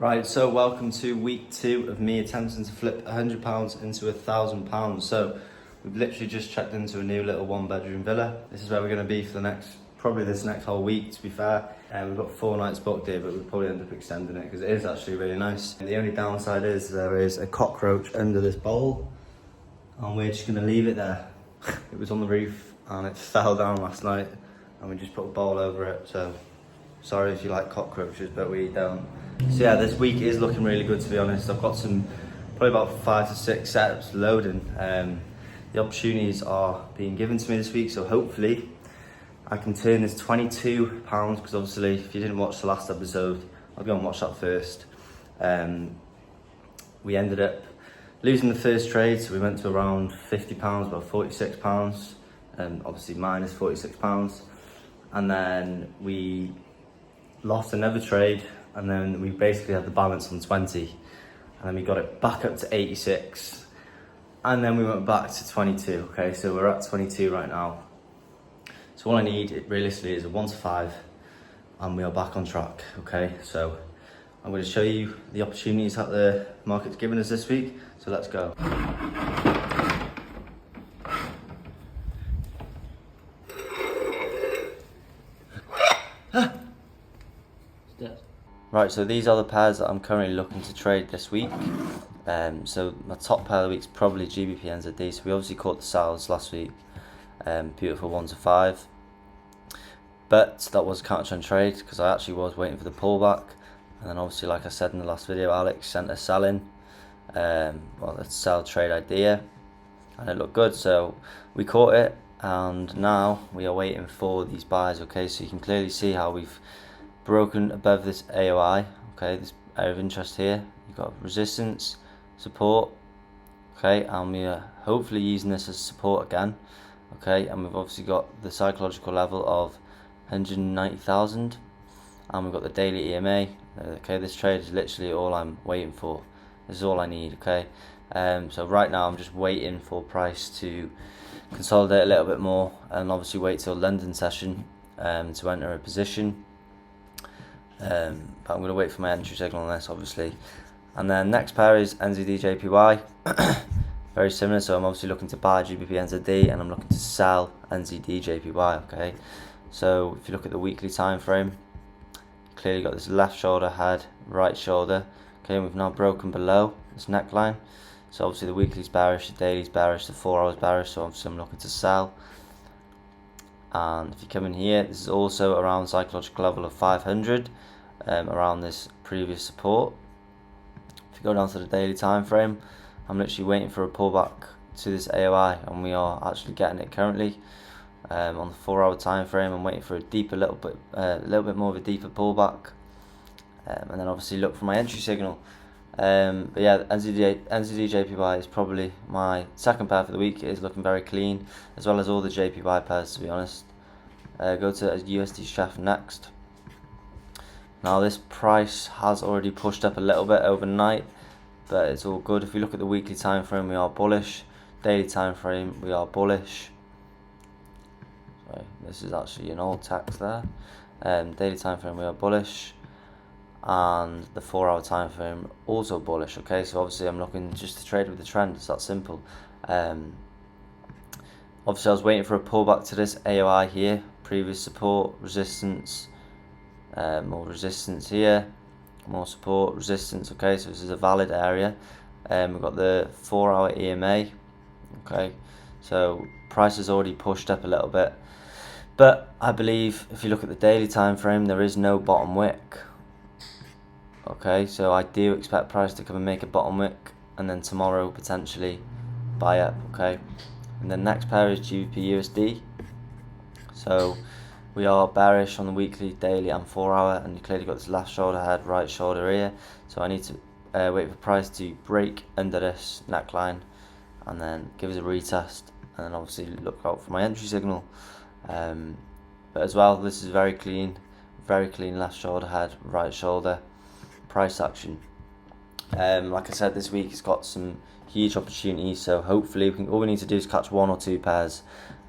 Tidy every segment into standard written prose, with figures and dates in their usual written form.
Right, so welcome to week 2 of me attempting to flip £100 into £1,000. So we've literally just checked into a new little 1-bedroom villa. This is where we're going to be for probably this next whole week, to be fair. We've got 4 nights booked here, but we'll probably end up extending it because it is actually really nice. The only downside is there is a cockroach under this bowl, and we're just going to leave it there. It was on the roof and it fell down last night, and we just put a bowl over it. So sorry if you like cockroaches, but we don't. So yeah, this week is looking really good, to be honest. I've got probably about 5 to 6 setups loading. The opportunities are being given to me this week, so hopefully I can turn this £22, because obviously if you didn't watch the last episode, I'll go and watch that first. We ended up losing the first trade, so we went to around £50, about £46, and obviously minus £46. And then we lost another trade, and then we basically had the balance on 20, and then we got it back up to 86, and then we went back to 22. Okay, so we're at 22 right now. So all I need realistically is a 1 to 5, and we are back on track. Okay, so I'm going to show you the opportunities that the market's given us this week, so let's go. Right, so these are the pairs that I'm currently looking to trade this week. So my top pair of the week is probably GBP NZD. So we obviously caught the sales last week. Beautiful 1 to 5. But that was a counter trend trade because I actually was waiting for the pullback. And then obviously, like I said in the last video, Alex sent a sell in. A sell trade idea. And it looked good, so we caught it. And now we are waiting for these buys. Okay, so you can clearly see how we've broken above this AOI, okay, this area of interest here. You've got resistance, support, okay, and we are hopefully using this as support again, okay, and we've obviously got the psychological level of 190,000, and we've got the daily EMA. Okay, this trade is literally all I'm waiting for. This is all I need. Okay, so right now I'm just waiting for price to consolidate a little bit more, and obviously wait till London session to enter a position. But I'm going to wait for my entry signal on this, obviously. And then next pair is NZD JPY. Very similar, so I'm obviously looking to buy GBP NZD and I'm looking to sell NZD JPY. Okay, so if you look at the weekly time frame, clearly got this left shoulder, head, right shoulder. Okay, and we've now broken below this neckline. So obviously the weekly's bearish, the daily's bearish, the 4 hours bearish. So obviously I'm looking to sell. And if you come in here, this is also around psychological level of 500, around this previous support. If you go down to the daily time frame, I'm literally waiting for a pullback to this AOI, and we are actually getting it currently. On the 4 hour time frame, I'm waiting for a little bit more of a deeper pullback, and then obviously look for my entry signal. But yeah, NZD JPY is probably my second pair for the week. It is looking very clean, as well as all the JPY pairs, to be honest. Go to USD Chef next. Now this price has already pushed up a little bit overnight, but it's all good. If we look at the weekly time frame, we are bullish. Daily time frame, we are bullish. Sorry, this is actually an old text there. Daily time frame, we are bullish. And the 4 hour time frame also bullish. Okay, so obviously I'm looking just to trade with the trend. It's that simple. Obviously I was waiting for a pullback to this AOI here, previous support, resistance, more resistance here, more support, resistance. Okay, so this is a valid area. We've got the 4 hour EMA. Okay, so price has already pushed up a little bit, but I believe if you look at the daily time frame, there is no bottom wick. Okay, so I do expect price to come and make a bottom wick, and then tomorrow potentially buy up. Okay, and the next pair is GBP USD. So we are bearish on the weekly, daily, and 4 hour, and you clearly got this left shoulder, head, right shoulder here. So I need to wait for price to break under this neckline, and then give us a retest, and then obviously look out for my entry signal. But as well, this is very clean left shoulder, head, right shoulder. Price action. Like I said, this week it's got some huge opportunities, so hopefully all we need to do is catch 1 or 2 pairs,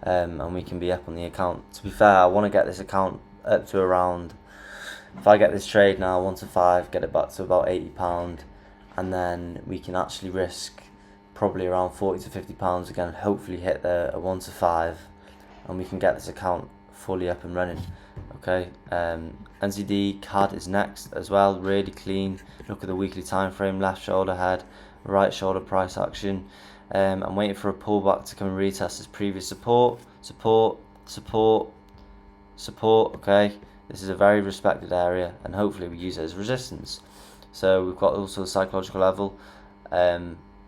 and we can be up on the account. To be fair, I want to get this account up to around if I get this trade now 1 to 5, get it back to about £80, and then we can actually risk probably around £40 to £50 again, hopefully hit a 1 to 5, and we can get this account fully up and running. Okay, NZD CAD is next as well, really clean. Look at the weekly time frame, left shoulder head, right shoulder price action. I'm waiting for a pullback to come and retest this previous support. Okay, this is a very respected area, and hopefully we use it as resistance. So we've got also a psychological level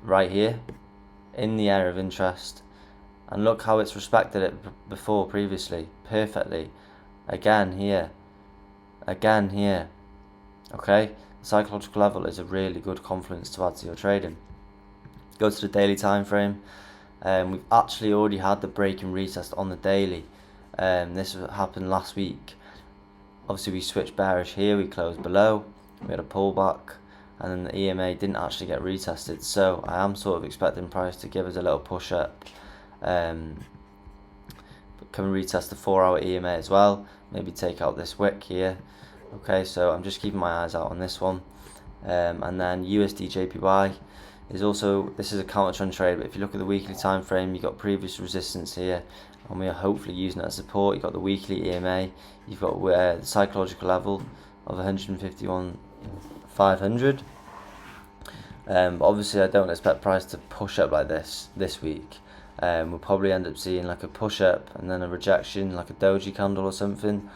right here in the area of interest, and look how it's respected it before previously perfectly. Again here. Okay, the psychological level is a really good confluence to add to your trading. Go to the daily time frame. We've actually already had the break and retest on the daily. This happened last week. Obviously we switched bearish here, we closed below, we had a pullback, and then the EMA didn't actually get retested. So I am sort of expecting price to give us a little push up, come and retest the 4-hour EMA as well, maybe take out this wick here. Okay, so I'm just keeping my eyes out on this one. And then USD JPY is also, this is a counter trend trade, but if you look at the weekly time frame, you've got previous resistance here, and we are hopefully using it as support. You've got the weekly EMA, you've got the psychological level of 151,500. But obviously I don't expect price to push up like this week. We'll probably end up seeing like a push up and then a rejection, like a doji candle or something.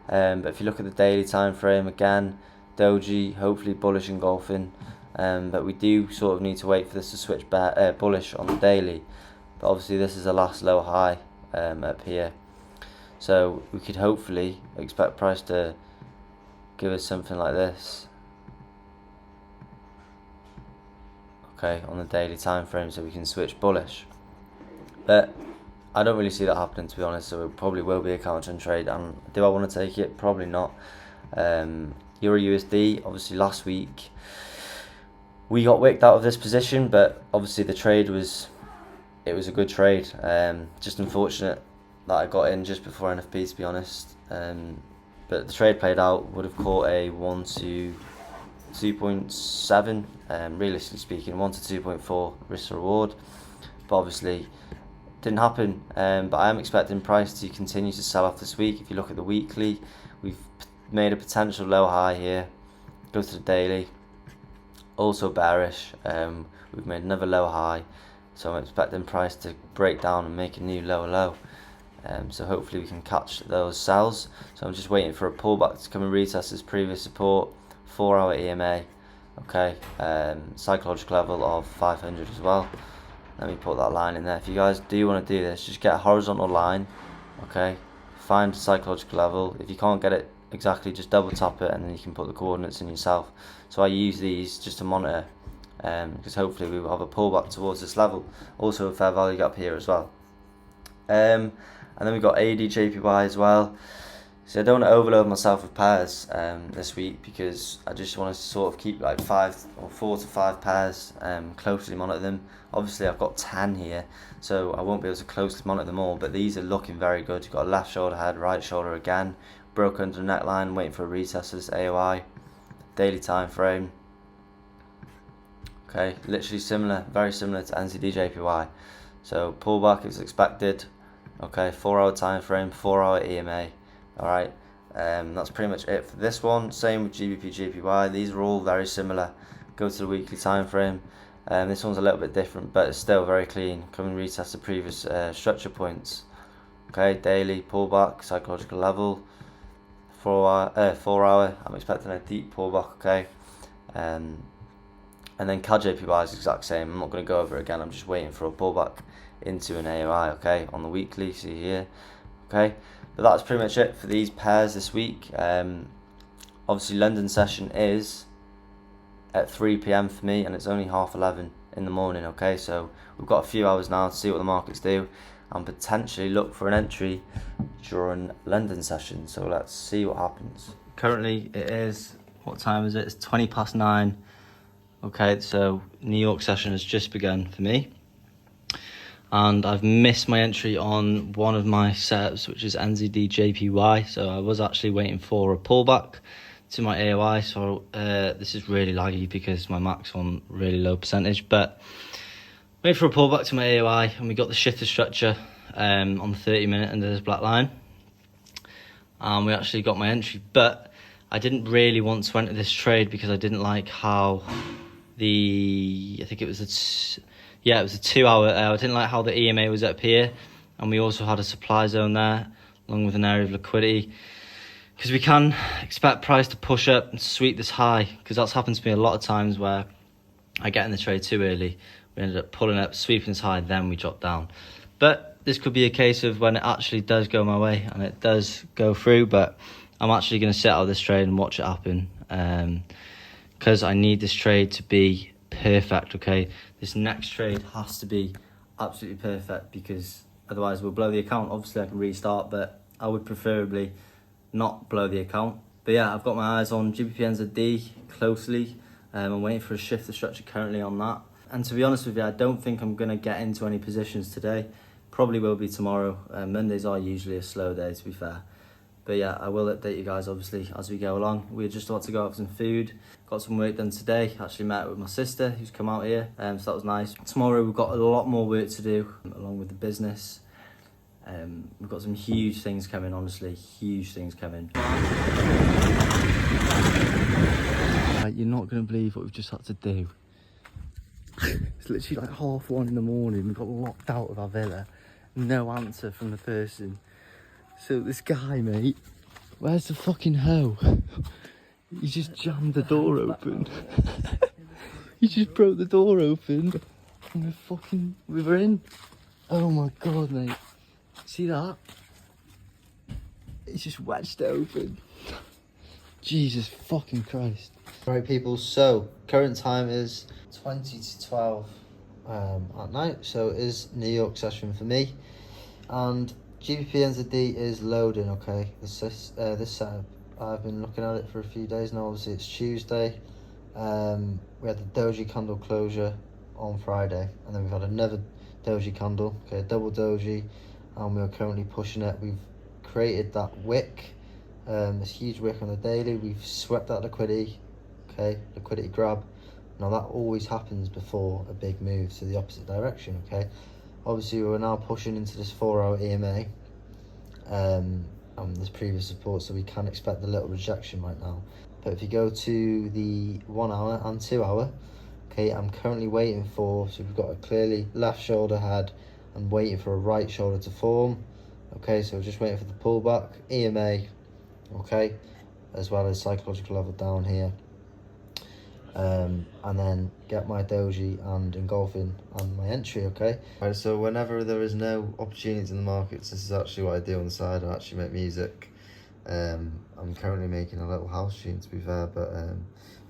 But if you look at the daily time frame, again, doji, hopefully bullish engulfing. But we do sort of need to wait for this to switch bullish on the daily. But obviously this is the last low high up here, so we could hopefully expect price to give us something like this, okay, on the daily time frame, so we can switch bullish. But I don't really see that happening, to be honest, so it probably will be a counter trend trade. And do I want to take it? Probably not. Euro USD, obviously last week we got wicked out of this position, but obviously the trade was a good trade. Just unfortunate that I got in just before NFP, to be honest. But the trade played out. Would have caught a 1 to 2.7, realistically speaking, 1 to 2.4 risk to reward. But obviously didn't happen. But I am expecting price to continue to sell off this week. If you look at the weekly, we've made a potential low high here. Go to the daily, also bearish. We've made another low high, so I'm expecting price to break down and make a new lower low. So hopefully we can catch those sells. So I'm just waiting for a pullback to come and retest this previous support, 4-hour EMA. Okay, psychological level of 500 as well. Let me put that line in there. If you guys do want to do this, just get a horizontal line. Okay, find a psychological level. If you can't get it exactly, just double tap it, and then you can put the coordinates in yourself. So I use these just to monitor, because hopefully we will have a pullback towards this level. Also a fair value gap here as well. And then we've got AD JPY as well. So I don't want to overload myself with pairs this week, because I just want to sort of keep like 4 to 5 pairs, closely monitor them. Obviously I've got 10 here, so I won't be able to closely monitor them all, but these are looking very good. You've got a left shoulder head, right shoulder again, broke under the neckline, waiting for a retest of this AOI. Daily time frame. Okay, literally similar, very similar to NZD JPY. So pullback is expected. Okay, 4-hour time frame, 4-hour EMA. Alright, that's pretty much it for this one. Same with GBP JPY. These are all very similar. Go to the weekly time frame. This one's a little bit different, but it's still very clean. Come and retest the previous structure points. Okay, daily pullback, psychological level, 4 hour. I'm expecting a deep pullback. Okay, and then CAD JPY is the exact same. I'm not going to go over it again. I'm just waiting for a pullback into an AOI. Okay, on the weekly, see here. Okay, but that's pretty much it for these pairs this week. Obviously London session is at 3 p.m. for me, and it's only 11:30 in the morning. Okay, so we've got a few hours now to see what the markets do and potentially look for an entry during London session. So let's see what happens. Currently it is, what time is it? It's 9:20. Okay, so New York session has just begun for me, and I've missed my entry on one of my setups, which is NZD JPY. So I was actually waiting for a pullback to my AOI, so this is really laggy because my mac's on really low percentage, but wait for a pullback to my AOI, and we got the shifter structure on the 30-minute under this black line, and we actually got my entry, but I didn't really want to enter this trade because I didn't like how I think it was it was a 2 hour, I didn't like how the EMA was up here, and we also had a supply zone there, along with an area of liquidity, because we can expect price to push up and sweep this high, because that's happened to me a lot of times where I get in the trade too early, we ended up pulling up, sweeping this high, then we drop down. But this could be a case of when it actually does go my way, and it does go through, but I'm actually going to sit out of this trade and watch it happen, because I need this trade to be perfect, okay? This next trade has to be absolutely perfect, because otherwise we'll blow the account. Obviously I can restart, but I would preferably not blow the account. But yeah, I've got my eyes on GBP/NZD closely. I'm waiting for a shift of structure currently on that. And to be honest with you, I don't think I'm going to get into any positions today. Probably will be tomorrow. Mondays are usually a slow day, to be fair. But yeah, I will update you guys obviously as we go along. We're just about to go out for some food. Got some work done today. Actually met with my sister who's come out here, so that was nice. Tomorrow we've got a lot more work to do along with the business. We've got some huge things coming, honestly, huge things coming. You're not going to believe what we've just had to do. It's literally like 1:30 in the morning. We got locked out of our villa. No answer from the person. So this guy, mate, where's the fucking hoe? He just jammed the door open. He just broke the door open. And we were in. Oh my God, mate. See that? He's just wedged it open. Jesus fucking Christ. Right, people, so current time is 20 to 12 at night, so it is New York session for me, and GBP/NZD is loading, okay? This setup, I've been looking at it for a few days now. Obviously it's Tuesday. We had the doji candle closure on Friday, and then we've had another doji candle, okay, double doji, and we're currently pushing it. We've created that wick, this huge wick on the daily. We've swept that liquidity, okay, liquidity grab. Now that always happens before a big move to the opposite direction, okay? Obviously we're now pushing into this 4-hour EMA and this previous support, so we can expect a little rejection right now. But if you go to the 1 hour and 2 hour, okay, I'm currently waiting for, so we've got a clearly left shoulder head and waiting for a right shoulder to form, okay? So we're just waiting for the pullback, EMA, okay, as well as psychological level down here. And then get my doji and engulfing and my entry, okay? Right, so whenever there is no opportunities in the markets, this is actually what I do on the side. I actually make music. I'm currently making a little house tune, to be fair, but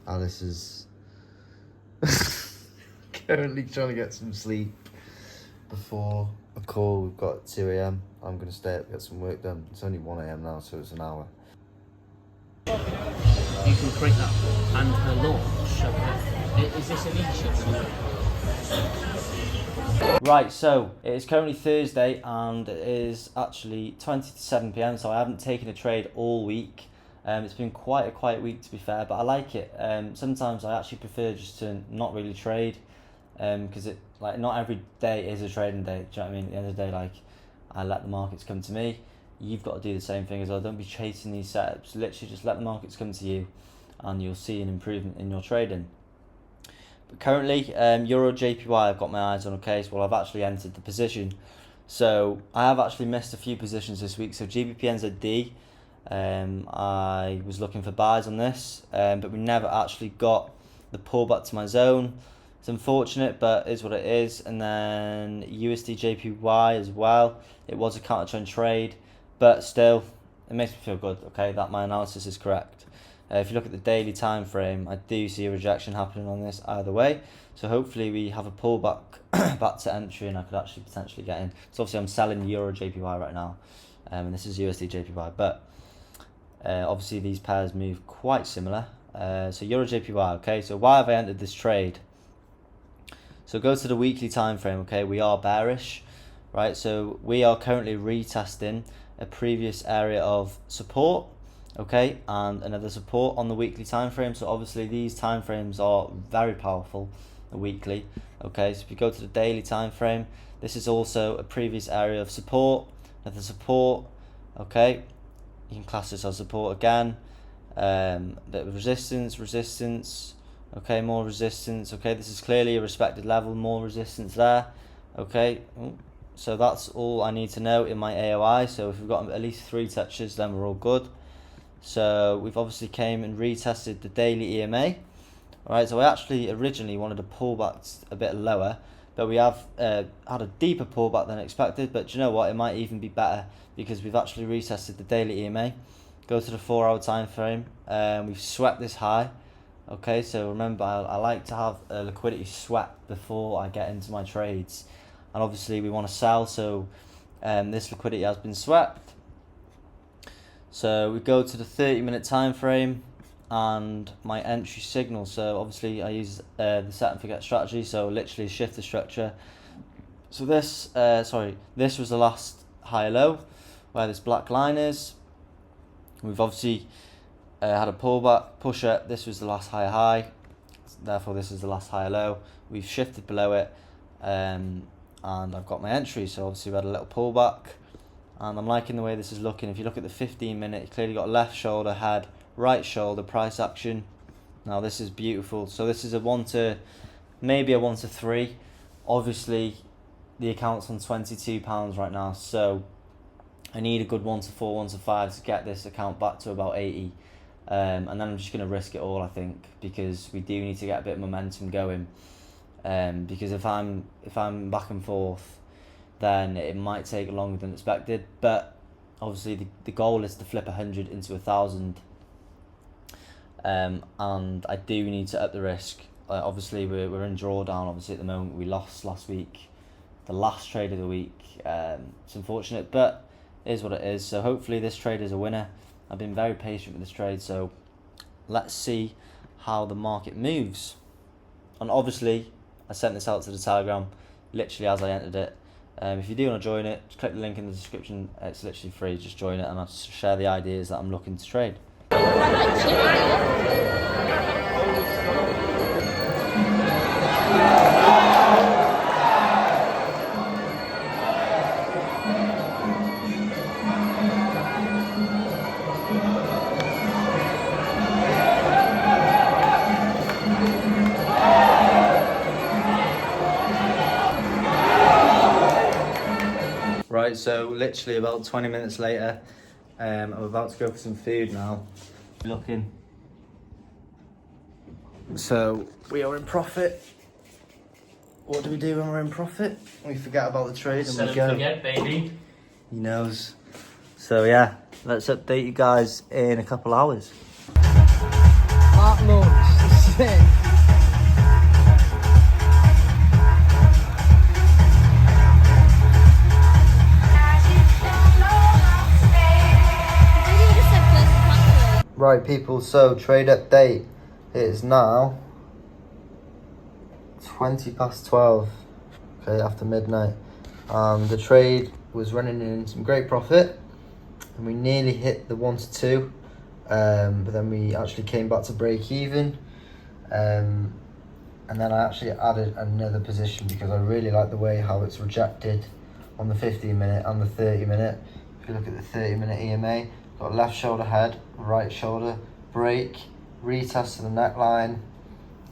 Alice is currently trying to get some sleep before a call we've got at 2 AM. I'm going to stay up, get some work done. It's only 1 AM now, so it's an hour. You can create that and her launch. Is this an issue? Right, so it is currently Thursday and it is actually 20 to 7 PM, so I haven't taken a trade all week. It's been quite a quiet week, to be fair, but I like it. Sometimes I actually prefer just to not really trade, because it, like, not every day is a trading day. Do you know what I mean? At the end of the day, like, I let the markets come to me. You've got to do the same thing as well. Don't be chasing these setups. Literally just let the markets come to you and you'll see an improvement in your trading. But currently, Euro JPY I've got my eyes on, okay? So, well, I've actually entered the position. So I have actually missed a few positions this week. So GBP/NZD, I was looking for buys on this, but we never actually got the pullback to my zone. It's unfortunate, but it is what it is. And then USD JPY as well. It was a counter trend trade. But still, it makes me feel good, okay, that my analysis is correct. If you look at the daily time frame, I do see a rejection happening on this either way. So hopefully we have a pullback back to entry and I could actually potentially get in. So obviously I'm selling Euro JPY right now, and this is USD JPY. But obviously these pairs move quite similar. So Euro JPY, okay, so why have I entered this trade? So go to the weekly time frame, okay, we are bearish, right? So we are currently retesting a previous area of support, okay, and another support on the weekly time frame. So obviously these time frames are very powerful, the weekly. Okay, so if you go to the daily time frame, this is also a previous area of support, another support. Okay, you can class this as support again. Bit of resistance. Okay, more resistance. Okay, this is clearly a respected level, more resistance there. Okay, so that's all I need to know in my AOI. So if we've got at least 3 touches, then we're all good. So we've obviously came and retested the daily EMA. Alright, so I actually originally wanted to pull back a bit lower, but we have had a deeper pullback than expected. But do you know what? It might even be better because we've actually retested the daily EMA. Go to the 4-hour time frame. We've swept this high. Okay, so remember, I like to have a liquidity swept before I get into my trades, and obviously we want to sell. So this liquidity has been swept. So we go to the 30-minute time frame and my entry signal. So obviously I use the set and forget strategy. So literally shift the structure. So this was the last high low where this black line is. We've obviously had a pullback, push up. This was the last high, therefore this is the last high low. We've shifted below it, and I've got my entry. So obviously we had a little pullback, and I'm liking the way this is looking. If you look at the 15-minute, you clearly got left shoulder, head, right shoulder, price action. Now this is beautiful. So this is a 1 to, maybe a 1 to 3. Obviously the account's on £22 right now, so I need a good 1 to 4, 1 to 5 to get this account back to about 80. And then I'm just going to risk it all, I think, because we do need to get a bit of momentum going. Because if I'm back and forth, then it might take longer than expected. But obviously the goal is to flip 100 into 1,000. And I do need to up the risk. Obviously we're in drawdown. Obviously at the moment we lost last week, the last trade of the week. It's unfortunate, but it is what it is. So hopefully this trade is a winner. I've been very patient with this trade, so let's see how the market moves. And obviously I sent this out to the Telegram literally as I entered it. If you do want to join it, just click the link in the description. It's literally free, just join it and I'll share the ideas that I'm looking to trade. Right, so literally about 20 minutes later, I'm about to go for some food now. Looking. So we are in profit. What do we do when we're in profit? We forget about the trade and we go. Forget, baby. He knows. So yeah, let's update you guys in a couple hours. That looks sick. Right people, so trade update. It is now 12:20, okay, after midnight. The trade was running in some great profit and we nearly hit the 1 to 2, but then we actually came back to break even, and then I actually added another position because I really like the way how it's rejected on the 15-minute and the 30-minute. If you look at the 30-minute EMA, got left shoulder head, right shoulder, break, retest to the neckline,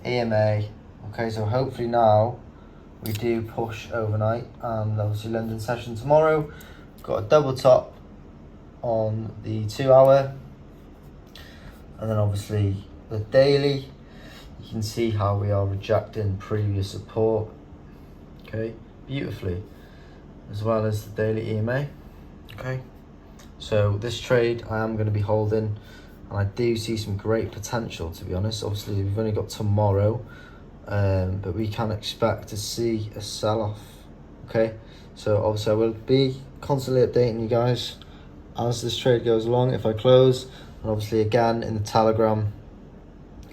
EMA. Okay, so hopefully now we do push overnight, and obviously London session tomorrow. Got a double top on the 2-hour, and then obviously the daily. You can see how we are rejecting previous support, okay, beautifully, as well as the daily EMA. Okay, so this trade I am going to be holding, and I do see some great potential, to be honest. Obviously we've only got tomorrow, but we can expect to see a sell-off. Okay, so obviously I will be constantly updating you guys as this trade goes along if I close, and obviously again in the Telegram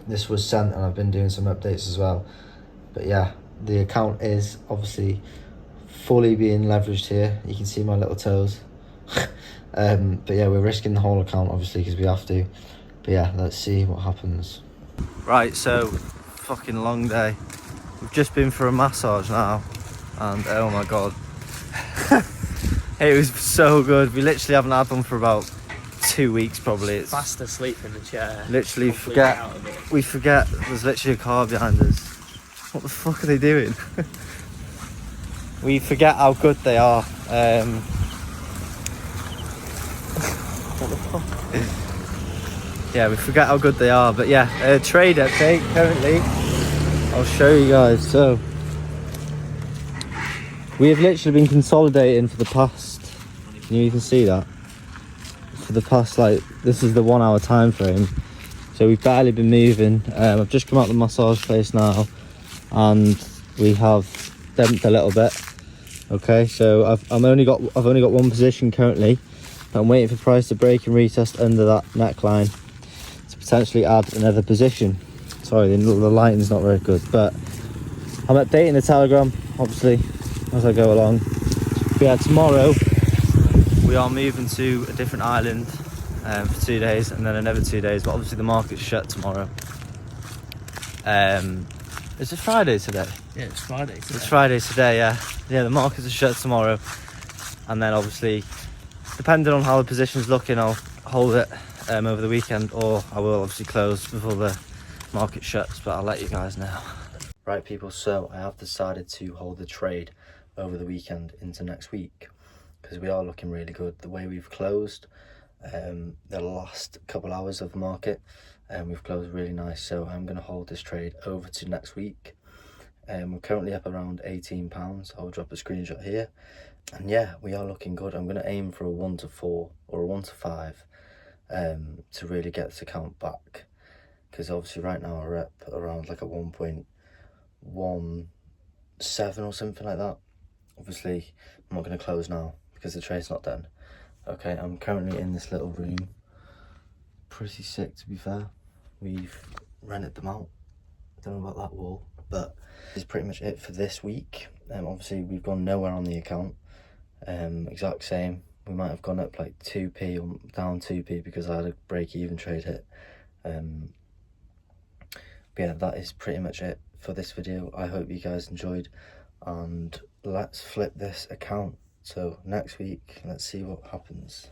this was sent and I've been doing some updates as well. But yeah, the account is obviously fully being leveraged here. You can see my little toes. But yeah, we're risking the whole account obviously because we have to. But yeah, let's see what happens. Right, so fucking long day. We've just been for a massage now, and oh my god, it was so good. We literally haven't had one for about 2 weeks probably. It's Fast asleep in the chair. literally Completely out of it. we forget there's literally a car behind us. What the fuck are they doing? We forget how good they are. What the fuck? Yeah, we forget how good they are. But yeah, trade update currently. I'll show you guys. So we have literally been consolidating for the past. Can you even see that? For the past, like, this is the 1 hour time frame. So we've barely been moving. I've just come out the massage place now, and we have demped a little bit. Okay, so I've only got one position currently. I'm waiting for price to break and retest under that neckline to potentially add another position. Sorry, the lighting's not very good, but I'm updating the Telegram obviously as I go along. But yeah, tomorrow we are moving to a different island for 2 days, and then another 2 days. But obviously the market's shut tomorrow. Is it Friday today? Yeah, it's Friday today. It's Friday today, yeah. Yeah, the markets are shut tomorrow. And then obviously, depending on how the position's looking, I'll hold it over the weekend, or I will obviously close before the market shuts, but I'll let you guys know. Right people, so I have decided to hold the trade over the weekend into next week, because we are looking really good. The way we've closed the last couple hours of the market, we've closed really nice, so I'm going to hold this trade over to next week. We're currently up around £18. I'll drop a screenshot here, and yeah, we are looking good. I'm going to aim for a 1 to 4 or a 1 to 5 to really get this account back, because obviously right now we're up around like a 1.17 or something like that. Obviously I'm not going to close now because the trade's not done. Okay, I'm currently in this little room. Pretty sick, to be fair. We've rented them out. Don't know about that wall, but this is pretty much it for this week. Obviously we've gone nowhere on the account. Exact same. We might have gone up like 2p or down 2p because I had a break-even trade hit. But yeah, that is pretty much it for this video. I hope you guys enjoyed, and let's flip this account. So next week, let's see what happens.